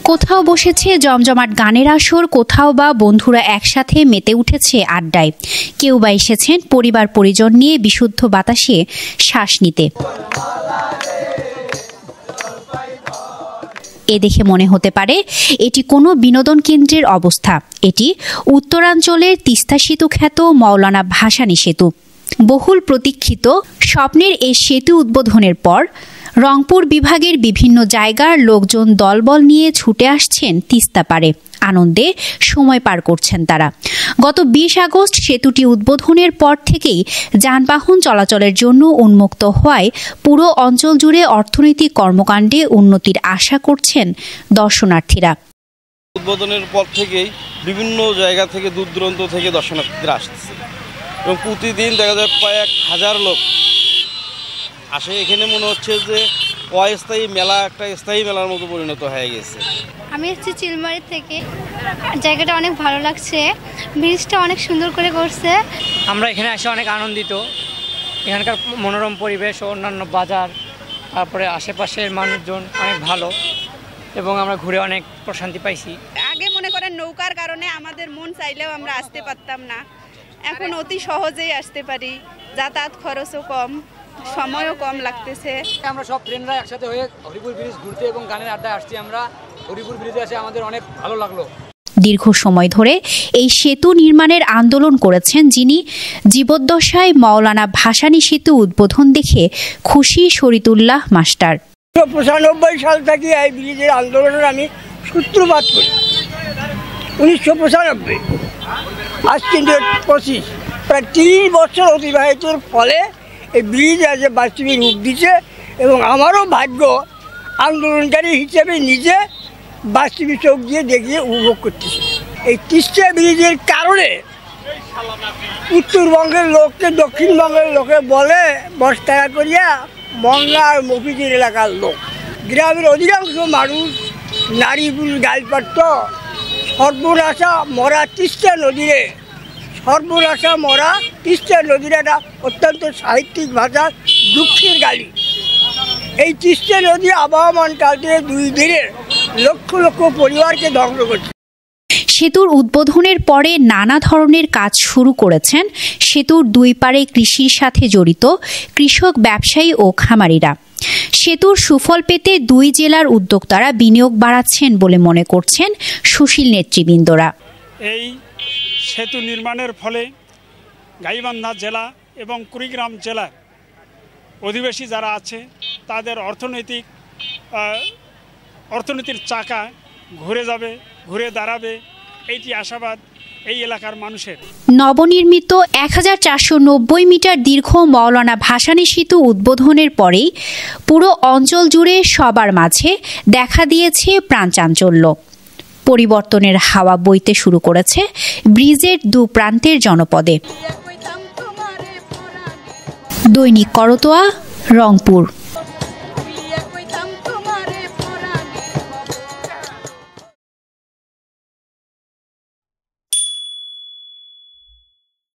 কোথাও বসেছে জমজমাট গানের আসর, কোথাও বা বন্ধুরা একসাথে মেতে উঠেছে আড্ডায়। কেউ বা এসেছেন পরিবার পরিজন নিয়ে বিশুদ্ধ বাতাসে শ্বাস নিতে। এ দেখে মনে হতে পারে এটি কোনো বিনোদন কেন্দ্রের অবস্থা। এটি উত্তরাঞ্চলের তিস্তা সেতু খ্যাত মাওলানা ভাসানী সেতু। বহুল প্রতীক্ষিত স্বপ্নের এই সেতু উদ্বোধনের পর রংপুর বিভাগের বিভিন্ন জায়গার লোকজন দলবল নিয়ে ছুটে আসছেন তিস্তা পারে। আনন্দে সময় পার করছেন তারা। গত ২০ আগস্ট সেতুটি উদ্বোধনের পর থেকেই যানবাহন চলাচলের জন্য উন্মুক্ত হওয়ায় পুরো অঞ্চল জুড়ে অর্থনৈতিক কর্মকাণ্ডে উন্নতির আশা করছেন দর্শনার্থীরা। উদ্বোধনের পর থেকেই বিভিন্ন জায়গা থেকে দূর দূরান্ত থেকে দর্শনার্থীরা আসছে এবং প্রতিদিন দেখা যায় কয়েক হাজার লোক আসে। এখানে মনে হচ্ছে যে অস্থায়ী মেলা একটা স্থায়ী মেলার মতো পরিণত হয়ে গেছে। আমি এসেছি চিলমারি থেকে, জায়গাটা অনেক ভালো লাগছে, ব্রিজটা অনেক সুন্দর করে করছে। আমরা এখানে এসে অনেক আনন্দিত। এখানকার মনোরম পরিবেশ ও অন্যান্য বাজার, তারপরে আশেপাশের মানুষজন অনেক ভালো এবং আমরা ঘুরে অনেক প্রশান্তি পাইছি। আগে মনে করেন নৌকার কারণে আমাদের মন চাইলেও আমরা আসতে পারতাম না, এখন অতি সহজেই আসতে পারি, যাতায়াত খরচও কম, সময়ও কম লাগতেছে। আমরা সব ফ্রেন্ডরা একসাথে হয়ে হরিপুর ব্রিজ ঘুরতে এবং গানের আড্ডায় আসছি। আমরা হরিপুর ব্রিজে এসে আমাদের অনেক ভালো লাগলো। দীর্ঘ সময় ধরে এই সেতু নির্মাণের আন্দোলন করেছেন যিনি। জীবদ্দশায় মাওলানা ভাসানী সেতু উদ্বোধন দেখে খুশি শরীদুল্লাহ মাস্টার। 1995 সাল থেকে এই ব্রিজের আন্দোলনের আমি সূত্রপাত করি। 1995 আজ কিন্তু 25, প্রায় 30 বছর অতিবাহিতর ফলে এই ব্রিজ আজ বাস্তবিক রূপ দিচ্ছে এবং আমারও ভাগ্য আন্দোলনকারী হিসেবে নিজে বাস্তবিক চোখ দিয়ে দেখিয়ে উপভোগ করতেছি। এই তিস্তা ব্রিজের কারণে উত্তরবঙ্গের লোককে দক্ষিণবঙ্গের লোকে বলে বস্তারা করিয়া মংলা আর মফিজের এলাকার লোক। গ্রামের অধিকাংশ মানুষ নারী পুরুষ গাইপাত্র সর্বনাশা মরা তিস্তা নদীরে, সর্বনাশা মরা তিস্তা নদীর একটা অত্যন্ত সাহিত্যিক ভাষা দুঃখের গালি। এই তিস্তা নদী আবহমান কাল থেকে 2 দিনের লক্ষ লক্ষ পরিবারকে ধ্বংস করছে। সেতুর উদ্বোধনের পরে নানা ধরনের কাজ শুরু করেছেন সেতুর 2 পারে কৃষির সাথে জড়িত কৃষক, ব্যবসায়ী ও খামারিরা। সেতুর সুফল পেতে 2 জেলার উদ্যোক্তারা বিনিয়োগ বাড়াচ্ছেন বলে মনে করছেন সুশীল নেতৃবৃন্দরা। এই সেতু নির্মাণের ফলে গাইবান্ধা জেলা এবং কুড়িগ্রাম জেলার অধিবাসী যারা আছে তাদের অর্থনীতির চাকা ঘুরে দাঁড়াবে, এইটি আশাবাদ এই এলাকার মানুষের। নবনির্মিত 1490 মিটার দীর্ঘ মাওলানা ভাসানী সেতু উদ্বোধনের পরেই পুরো অঞ্চল জুড়ে সবার মাঝে দেখা দিয়েছে প্রাণচাঞ্চল্য। পরিবর্তনের হাওয়া বইতে শুরু করেছে ব্রিজের 2 প্রান্তের জনপদে। দৈনিক করতোয়া, রংপুর।